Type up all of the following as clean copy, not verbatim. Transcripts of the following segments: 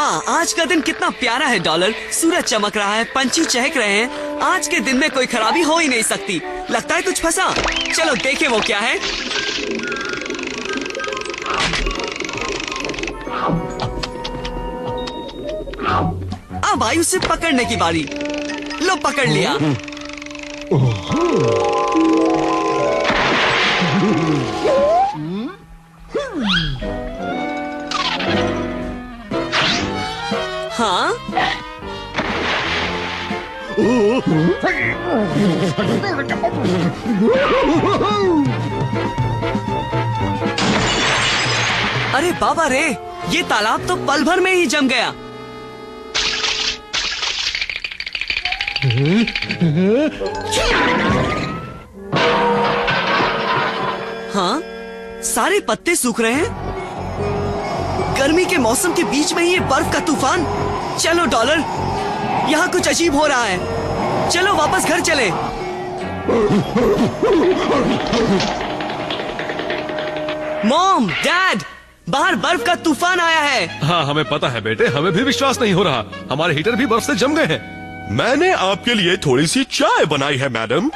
वाह, आज का दिन कितना प्यारा है डॉलर। सूरज चमक रहा है, पंछी चहक रहे हैं। आज के दिन में कोई खराबी हो ही नहीं सकती। लगता है कुछ फंसा। चलो देखें वो क्या है। अब आई उसे पकड़ने की बारी। लो पकड़ लिया। हाँ, अरे बाबा रे, ये तालाब तो पल भर में ही जम गया। हाँ, सारे पत्ते सूख रहे हैं। गर्मी के मौसम के बीच में ही ये बर्फ का तूफान। चलो डॉलर, यहाँ कुछ अजीब हो रहा है। चलो वापस घर चले। मॉम, डैड, बाहर बर्फ का तूफान आया है। हाँ, हमें पता है बेटे, हमें भी विश्वास नहीं हो रहा। हमारे हीटर भी बर्फ से जम गए हैं। मैंने आपके लिए थोड़ी सी चाय बनाई है मैडम।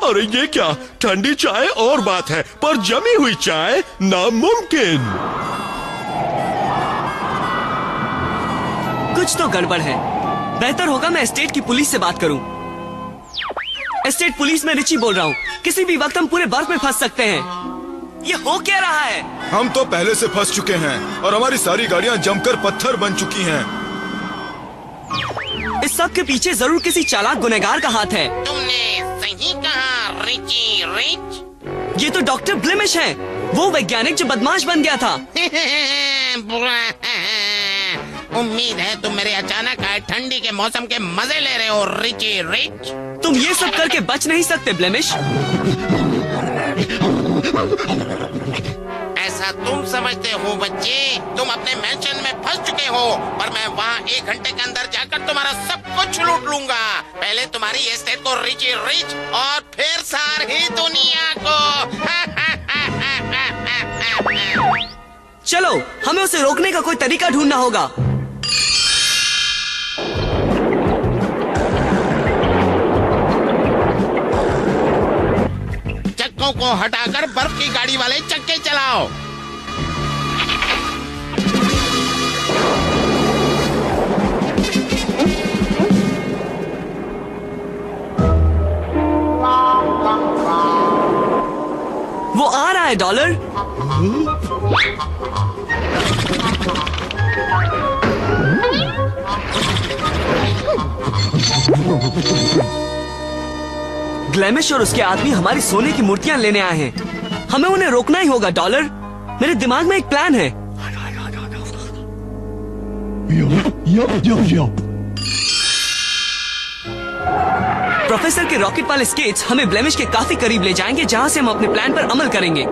अरे ये क्या, ठंडी चाय और बात है, पर जमी हुई चाय नामुमकिन। कुछ तो गड़बड़ है। बेहतर होगा मैं एस्टेट की पुलिस से बात करूं। एस्टेट पुलिस में रिची बोल रहा हूं। किसी भी वक्त हम पूरे बर्फ में फंस सकते हैं। ये हो क्या रहा है? हम तो पहले से फंस चुके हैं और हमारी सारी गाड़ियां जमकर पत्थर बन चुकी हैं। इस सब के पीछे जरूर किसी चालाक गुनहगार का हाथ है। तुमने सही कहा रिची रिच। ये तो डॉक्टर ब्लेमिश है, वो वैज्ञानिक जो बदमाश बन गया था। बुरा। उम्मीद है तुम मेरे अचानक आए ठंडी के मौसम के मजे ले रहे हो रिची रिच। तुम ये सब करके बच नहीं सकते ब्लेमिश। ऐसा तुम समझते हो बच्चे। तुम अपने मैंशन में फंस चुके हो, पर मैं वहाँ 1 घंटे के अंदर जाकर तुम्हारा सब कुछ लूट लूंगा। पहले तुम्हारी एस्टेट को रिची रिच और फिर सारी दुनिया को। चलो, हमें उसे रोकने का कोई तरीका ढूंढना होगा। चक्कों को हटाकर बर्फ की गाड़ी वाले चक्के चलाओ। वो आ रहा है डॉलर। ग्लैमिश और उसके आदमी हमारी सोने की मूर्तियां लेने आए हैं। हमें उन्हें रोकना ही होगा डॉलर। मेरे दिमाग में एक प्लान है। प्रोफेसर के रॉकेट वाले स्केट्स हमें ब्लेमिश के काफी करीब ले जाएंगे, जहां से हम अपने प्लान पर अमल करेंगे।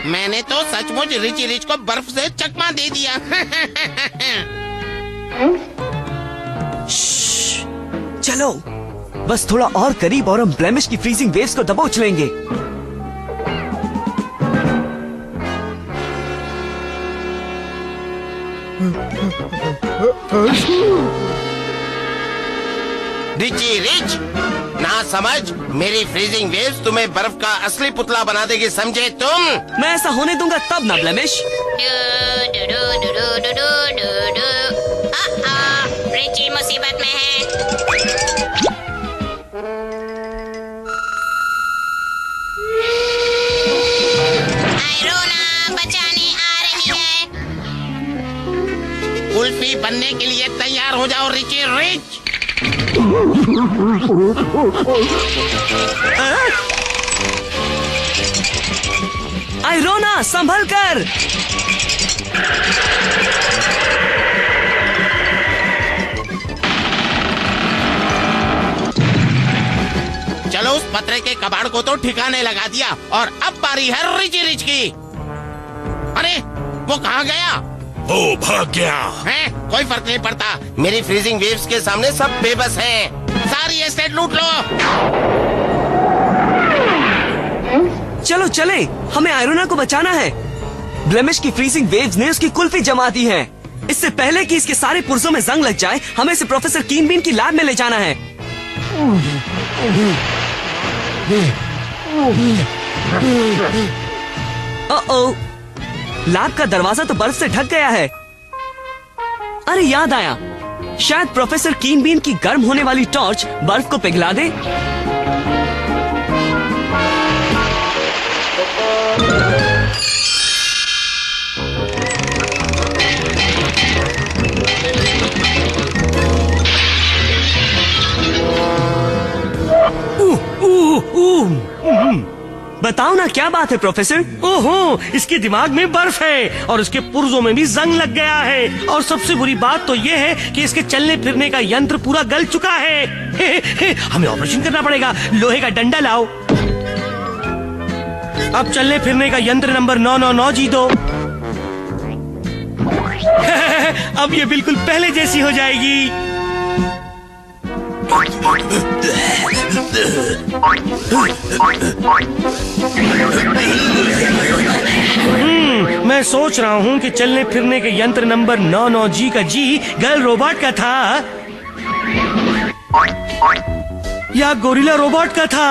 मैंने तो सचमुच रिची रिच को बर्फ से चकमा दे दिया। चलो, बस थोड़ा और करीब और हम ब्लेमिश की फ्रीजिंग वेव्स को दबोच लेंगे। रिची रिच, ना समझ, मेरी फ्रीजिंग वेव्स तुम्हें बर्फ का असली पुतला बना देगी, समझे तुम? मैं ऐसा होने दूंगा तब ना ब्लेमिश। रिची मुसीबत में है। आयरोना बचाने आ रही है। कुल्फी बनने के लिए तैयार हो जाओ रिची रिच। आयरोना, संभल कर। चलो, उस पतरे के कबाड़ को तो ठिकाने लगा दिया और अब बारी है रिची रिच की। अरे वो कहाँ गया? वो भाग गया है? कोई फर्क नहीं पड़ता, मेरी फ्रीजिंग वेव्स के सामने सब बेबस हैं। सारी एस्टेट लूट लो। चलो चले, हमें आयरोना को बचाना है। ब्लेमिश की फ्रीजिंग वेव्स ने उसकी कुल्फी जमा दी है। इससे पहले कि इसके सारे पुर्जों में जंग लग जाए, हमें इसे प्रोफेसर कीन बीन की लैब में ले जाना है। ओ, लैब का दरवाजा तो बर्फ से ढक गया है। अरे याद आया, शायद प्रोफेसर कीन बीन की गर्म होने वाली टॉर्च बर्फ को पिघला दे। बताओ ना, क्या बात है प्रोफेसर? ओहो, इसके दिमाग में बर्फ है और इसके पुर्जों में भी जंग लग गया है। और सबसे बुरी बात तो ये है कि इसके चलने फिरने का यंत्र पूरा गल चुका है। हमें ऑपरेशन करना पड़ेगा। लोहे का डंडा लाओ। अब चलने फिरने का यंत्र नंबर 999 जी दो। अब ये बिल्कुल पहले जैसी हो जाएगी। मैं सोच रहा हूँ कि चलने फिरने के यंत्र नंबर 99G का जी गर्ल रोबोट का था या गोरिल्ला रोबोट का था।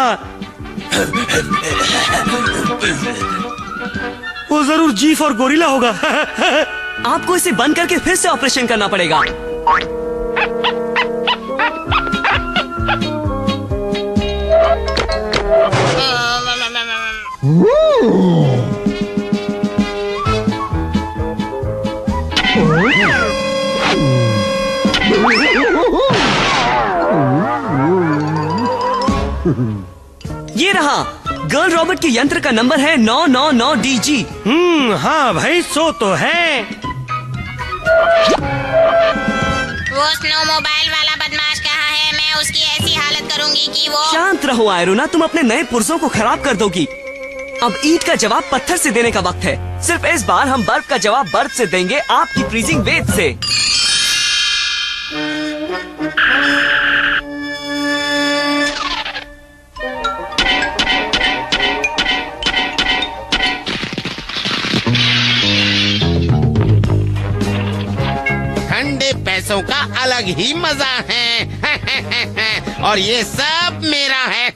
वो जरूर जी फॉर गोरिल्ला होगा। आपको इसे बंद करके फिर से ऑपरेशन करना पड़ेगा। ये रहा, गर्ल रॉबोट के यंत्र का नंबर है 999DG। हाँ भाई, सो तो है। वो स्नो मोबाइल वाला बदमाश कहाँ है? मैं उसकी ऐसी हालत करूंगी कि वो... शांत रहो आयरोना, तुम अपने नए पुर्जों को खराब कर दोगी। अब ईंट का जवाब पत्थर से देने का वक्त है। सिर्फ इस बार हम बर्फ का जवाब बर्फ से देंगे, आपकी फ्रीजिंग वेव से। ठंडे पैसों का अलग ही मजा है। और ये सब मेरा है।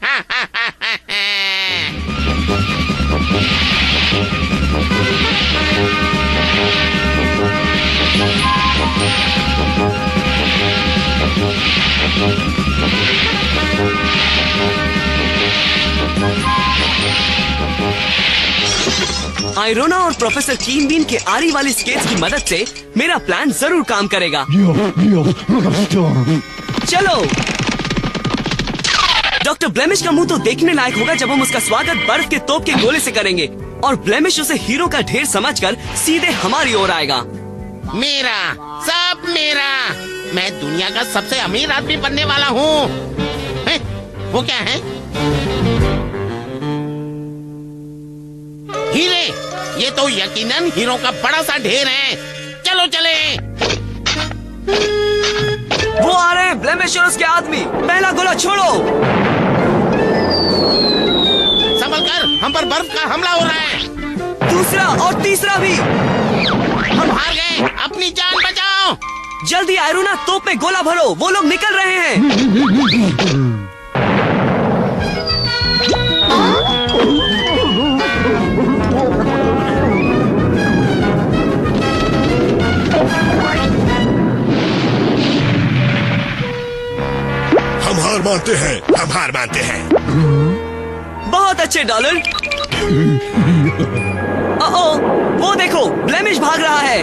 आयरोना और प्रोफेसर कीन बीन के आरी वाली स्केट्स की मदद से मेरा प्लान जरूर काम करेगा। चलो, डॉक्टर ब्लेमिश का मुंह तो देखने लायक होगा जब हम उसका स्वागत बर्फ के तोप के गोले से करेंगे और ब्लेमिश उसे हीरो का ढेर समझकर सीधे हमारी ओर आएगा। मेरा, सब मेरा। मैं दुनिया का सबसे अमीर आदमी बनने वाला हूँ। वो क्या है? हीरे। ये तो यकीनन हीरो का बड़ा सा ढेर है। चलो चले। वो आ रहे हैं, ब्लेमिश और उसके आदमी। पहला गोला छोड़ो। संभल कर, हम पर बर्फ का हमला हो रहा है। दूसरा और तीसरा भी। हम हार गए। अपनी जान बचाओ। जल्दी आयरोना, तोप में गोला भरो, वो लोग निकल रहे हैं। हम हार मानते हैं, हम हार मानते हैं। बहुत अच्छे डॉलर। वो देखो, ब्लेमिश भाग रहा है।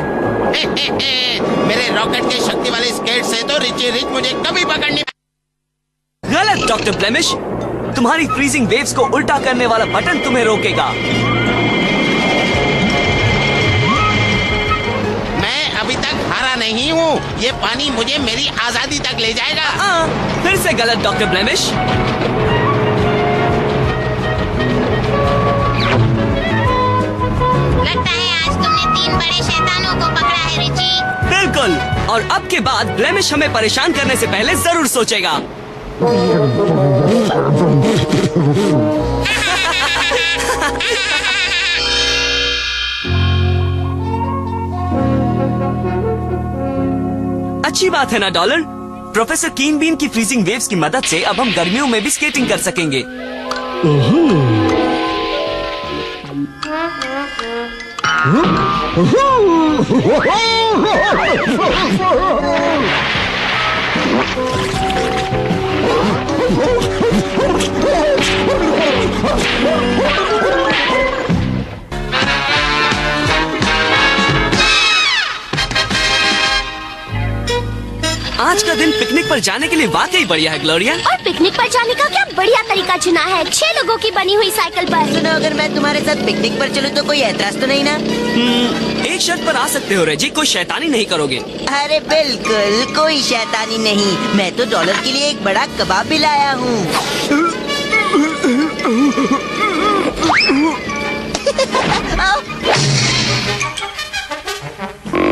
मेरे रॉकेट के शक्ति वाले स्केट से तो रिची रिच मुझे कभी पकड़ नहीं। गलत डॉक्टर ब्लेमिश, तुम्हारी फ्रीजिंग वेव्स को उल्टा करने वाला बटन तुम्हें रोकेगा। मैं अभी तक हारा नहीं हूँ। ये पानी मुझे मेरी आजादी तक ले जाएगा। फिर से गलत डॉक्टर ब्लेमिश। लगता है आज तुमने 3 बड़े शैतानों को पकड़ा है रिची। बिल्कुल, और अब के बाद ब्लेमिश हमें परेशान करने से पहले जरूर सोचेगा। अच्छी बात है ना डॉलर। प्रोफेसर कीन बीन की फ्रीजिंग वेव्स की मदद से अब हम गर्मियों में भी स्केटिंग कर सकेंगे। आज का दिन पिकनिक पर जाने के लिए वाकई बढ़िया है ग्लोरिया। और पिकनिक पर जाने का क्या बढ़िया तरीका चुना है, 6 लोगों की बनी हुई साइकिल पर। सुनो, अगर मैं तुम्हारे साथ पिकनिक पर चलूं तो कोई एतराज तो नहीं ना? एक शर्त पर आ सकते हो रेजी, कोई शैतानी नहीं करोगे। अरे बिल्कुल कोई शैतानी नहीं, मैं तो डॉलर के लिए एक बड़ा कबाब भी लाया हूँ।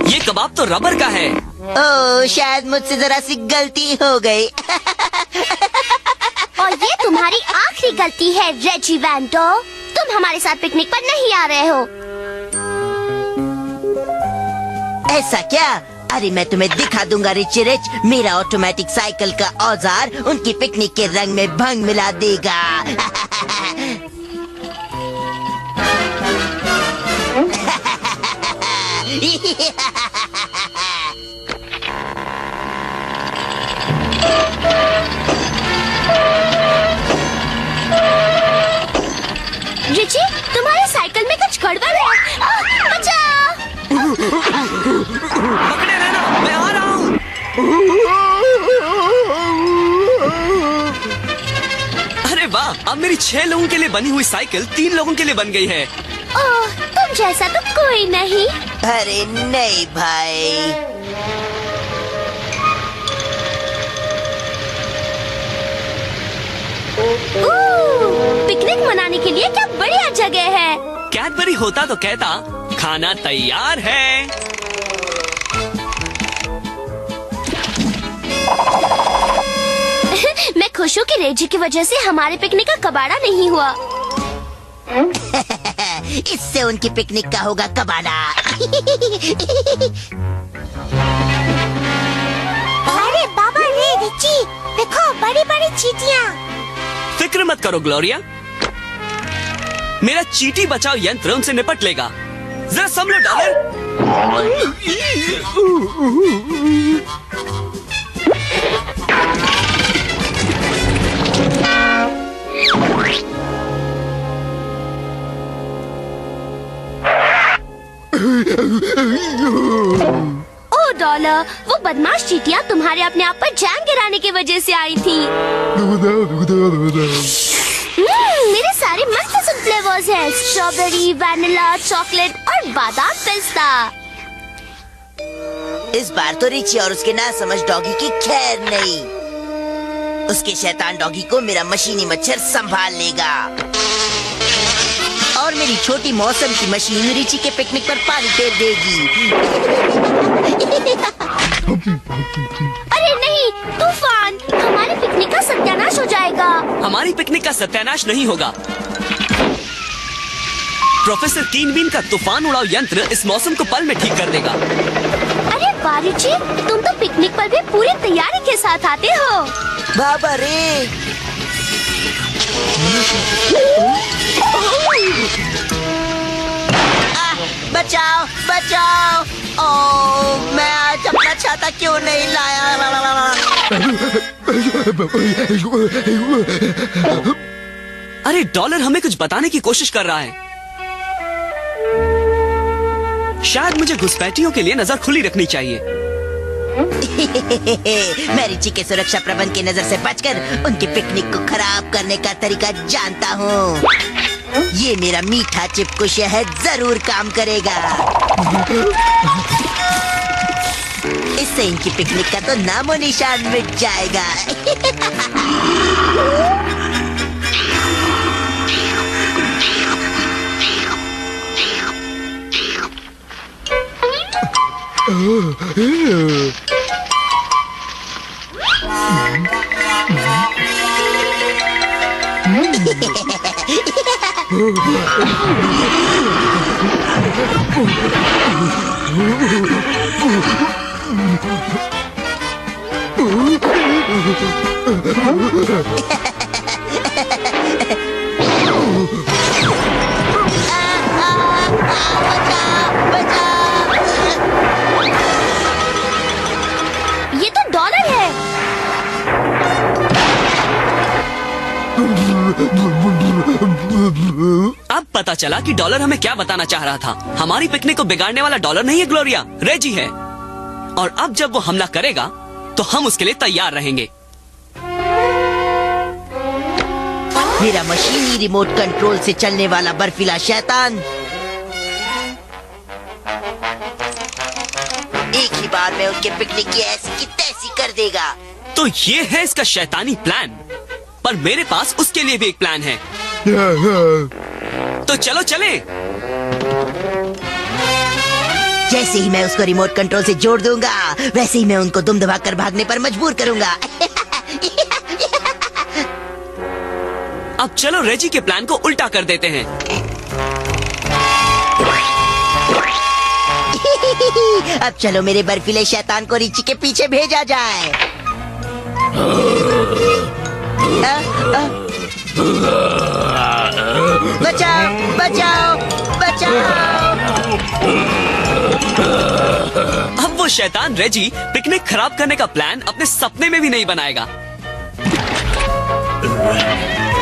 ये कबाब तो रबर का है। ओह, शायद मुझसे जरा सी गलती हो गई। और ये तुम्हारी आखिरी गलती है रेजी वैंटो, तुम हमारे साथ पिकनिक पर नहीं आ रहे हो। ऐसा क्या? अरे मैं तुम्हें दिखा दूंगा रिची रिच, मेरा ऑटोमेटिक साइकिल का औजार उनकी पिकनिक के रंग में भंग मिला देगा। रिची, तुम्हारे साइकिल में कुछ गड़बड़ है। बचाओ! पकड़े रहना, मैं आ रहा हूँ। अरे वाह, अब मेरी 6 लोगों के लिए बनी हुई साइकिल 3 लोगों के लिए बन गई है। ओह, तुम जैसा तो कोई नहीं। अरे नहीं भाई, पिकनिक मनाने के लिए क्या बढ़िया जगह है। कैडबरी होता तो कहता खाना तैयार है। मैं खुश हूँ कि रेजी की वजह से हमारे पिकनिक का कबाड़ा नहीं हुआ। इससे उनकी पिकनिक का होगा कबाड़ा। अरे बाबा रे रिची, देखो बड़ी बड़ी चींटियाँ। फिक्र मत करो ग्लोरिया, मेरा चींटी बचाओ यंत्र उनसे निपट लेगा। जरा संभलो डॉलर। ओ डॉलर, वो बदमाश चींटियाँ तुम्हारे अपने आप पर जैम गिराने की वजह से आई थी। मेरे सारे मस्त फ्लेवर्स हैं, स्ट्रॉबेरी, वैनिला, चॉकलेट और बादाम पिस्ता। इस बार तो रिची और उसके नासमझ डॉगी की खैर नहीं। उसके शैतान डॉगी को मेरा मशीनी मच्छर संभाल लेगा और मेरी छोटी मौसम की मशीन रिची के पिकनिक पर पानी फेर देगी। अरे नहीं, तूफान, हमारे पिकनिक का सत्यानाश हो जाएगा। हमारी पिकनिक का सत्यानाश नहीं होगा। प्रोफेसर कीन बीन का तूफान उड़ाओ यंत्र इस मौसम को पल में ठीक कर देगा। अरे बारिची, तुम तो पिकनिक पर भी पूरी तैयारी के साथ आते हो। बाबा रे, बचाओ बचाओ! ओ, मैं आज अपना छाता क्यों नहीं लाया? अरे डॉलर हमें कुछ बताने की कोशिश कर रहा है। शायद मुझे घुसपैठियों के लिए नजर खुली रखनी चाहिए। मैं रिची के सुरक्षा प्रबंध की नजर से बचकर उनकी पिकनिक को खराब करने का तरीका जानता हूँ। ये मेरा मीठा चिपकू शहद जरूर काम करेगा। इससे इनकी पिकनिक का तो नामो निशान मिट जाएगा। ये तो डॉलर है। अब पता चला कि डॉलर हमें क्या बताना चाह रहा था। हमारी पिकनिक को बिगाड़ने वाला डॉलर नहीं है ग्लोरिया, रेजी है। और अब जब वो हमला करेगा तो हम उसके लिए तैयार रहेंगे। मेरा मशीनी रिमोट कंट्रोल से चलने वाला बर्फीला शैतान एक ही बार में उनके पिकनिक की ऐसी की तैसी कर देगा। तो ये है इसका शैतानी प्लान, पर मेरे पास उसके लिए भी एक प्लान है। तो चलो चले। जैसे ही मैं उसको रिमोट कंट्रोल से जोड़ दूंगा, वैसे ही मैं उनको दुम दबाकर भागने पर मजबूर करूंगा। अब चलो रेजी के प्लान को उल्टा कर देते हैं। अब चलो मेरे बर्फीले शैतान को रिची के पीछे भेजा जाए। बचाओ बचाओ बचाओ। अब वो शैतान रेजी पिकनिक खराब करने का प्लान अपने सपने में भी नहीं बनाएगा।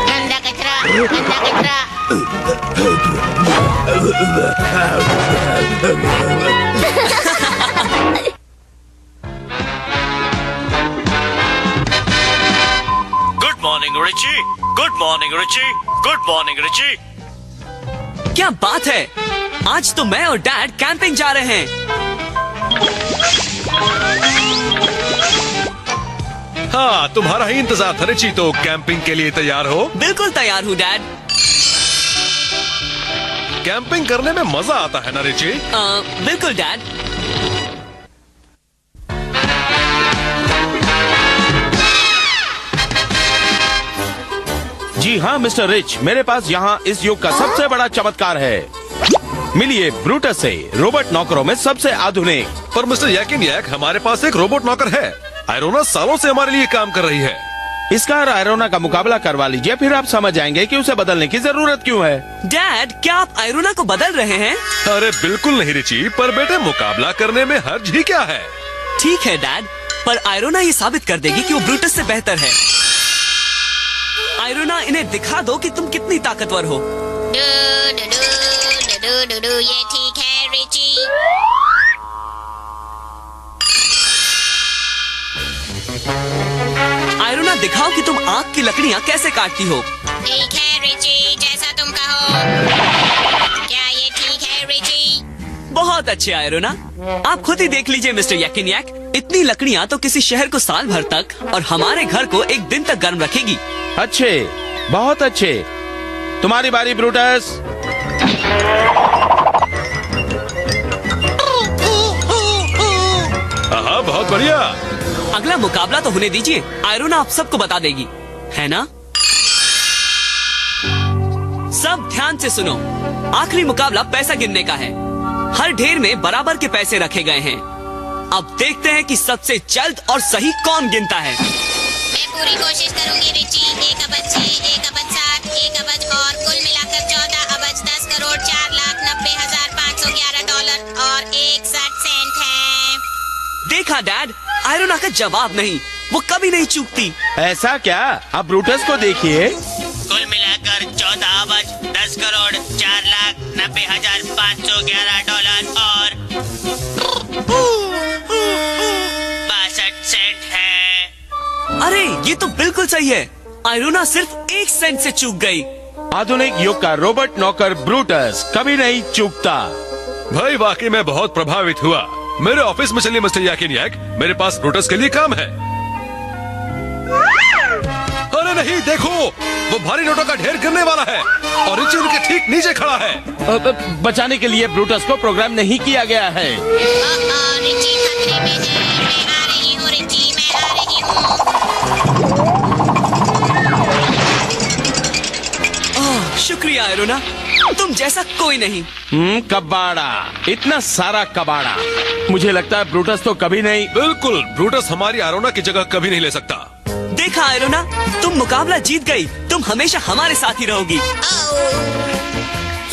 गंदा कचरा, गंदा कचरा। Good morning Richie, good morning Richie, good morning Richie. क्या बात है, आज तो मैं और डैड कैंपिंग जा रहे हैं। हाँ, तुम्हारा ही इंतजार था रिची, तो कैंपिंग के लिए तैयार हो? बिल्कुल तैयार हूँ डैड। कैंपिंग करने में मजा आता है ना रिची? बिल्कुल डैड। जी हाँ मिस्टर रिच, मेरे पास यहाँ इस युग का सबसे बड़ा चमत्कार है। मिलिए ब्रूटस से, रोबोट नौकरों में सबसे आधुनिक। पर मिस्टर याकिन याक, हमारे पास एक रोबोट नौकर है। आयरोना सालों से हमारे लिए काम कर रही है। इसका और आयरोना का मुकाबला करवा लीजिए, फिर आप समझ जाएंगे कि उसे बदलने की जरूरत क्यों है। डैड, क्या आप आयरोना को बदल रहे हैं? अरे बिल्कुल नहीं रिची, पर बेटे मुकाबला करने में हर्ज ही क्या है। ठीक है डैड, पर आयरोना ये साबित कर देगी कि वो ब्रूटस से बेहतर है। आयरोना, इन्हें दिखा दो कि तुम कितनी ताकतवर हो। ये ठीक है रिची। आयरोना, दिखाओ कि तुम आग की लकड़ियाँ कैसे काटती हो। ठीक है रिची, जैसा तुम कहो। क्या ये ठीक है रिची? बहुत अच्छे आयरोना। आप खुद ही देख लीजिए मिस्टर याकिन याक, इतनी लकड़ियाँ तो किसी शहर को साल भर तक और हमारे घर को एक दिन तक गर्म रखेगी। अच्छे, बहुत अच्छे। तुम्हारी बारी ब्रूटस। हाँ, बहुत बढ़िया। अगला मुकाबला तो होने दीजिए, आयरोना आप सबको बता देगी, है ना? सब ध्यान से सुनो, आखिरी मुकाबला पैसा गिनने का है। हर ढेर में बराबर के पैसे रखे गए हैं। अब देखते हैं कि सबसे जल्द और सही कौन गिनता है। मैं पूरी कोशिश करूंगी रिची। 1 अबज 6, 1 अबज 7, 1 अबज और कुल मिलाकर 14 अबज 10 करोड़ 4,90,511 डॉलर और 61 सेंट है। देखा डैड, आयरोना का जवाब नहीं, वो कभी नहीं चूकती। ऐसा क्या? आप ब्रूटस को देखिए। कुल मिलाकर 14 अबज 10 करोड़ 4,90,511 डॉलर और 62 सेंट है। अरे ये तो बिल्कुल सही है। आयरोना सिर्फ 1 सेंट से चूक गई। आधुनिक युग का रोबोट नौकर ब्रूटस कभी नहीं चूकता। भाई वाकई मैं बहुत प्रभावित हुआ। मेरे ऑफिस में चलिए मिस्टर याकिन याक, मेरे पास ब्रूटस के लिए काम है। अरे नहीं, देखो वो भारी नोटों का ढेर गिरने वाला है और रिची उनके ठीक नीचे खड़ा है। बचाने के लिए ब्रूटस को प्रोग्राम नहीं किया गया है। रिची खतरे में है। मैं आ रही हूँ रिची, मैं आ रही हूँ। शुक्रिया एरोना, तुम जैसा कोई नहीं। कबाड़ा, इतना सारा कबाड़ा। मुझे लगता है ब्रूटस तो कभी नहीं। बिल्कुल, ब्रूटस हमारी एरोना की जगह कभी नहीं ले सकता। देखा एरोना, तुम मुकाबला जीत गई। तुम हमेशा हमारे साथ ही रहोगी।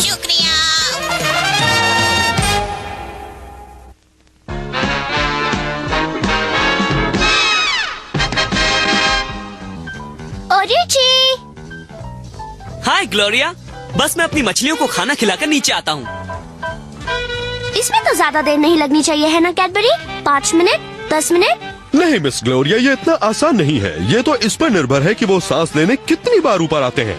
शुक्रिया। रिची। हाय ग्लोरिया, बस मैं अपनी मछलियों को खाना खिलाकर नीचे आता हूँ। इसमें तो ज्यादा देर नहीं लगनी चाहिए है ना कैडबरी? 5 minute, 10 minute? नहीं मिस ग्लोरिया, ये इतना आसान नहीं है। ये तो इस पर निर्भर है कि वो सांस लेने कितनी बार ऊपर आते हैं।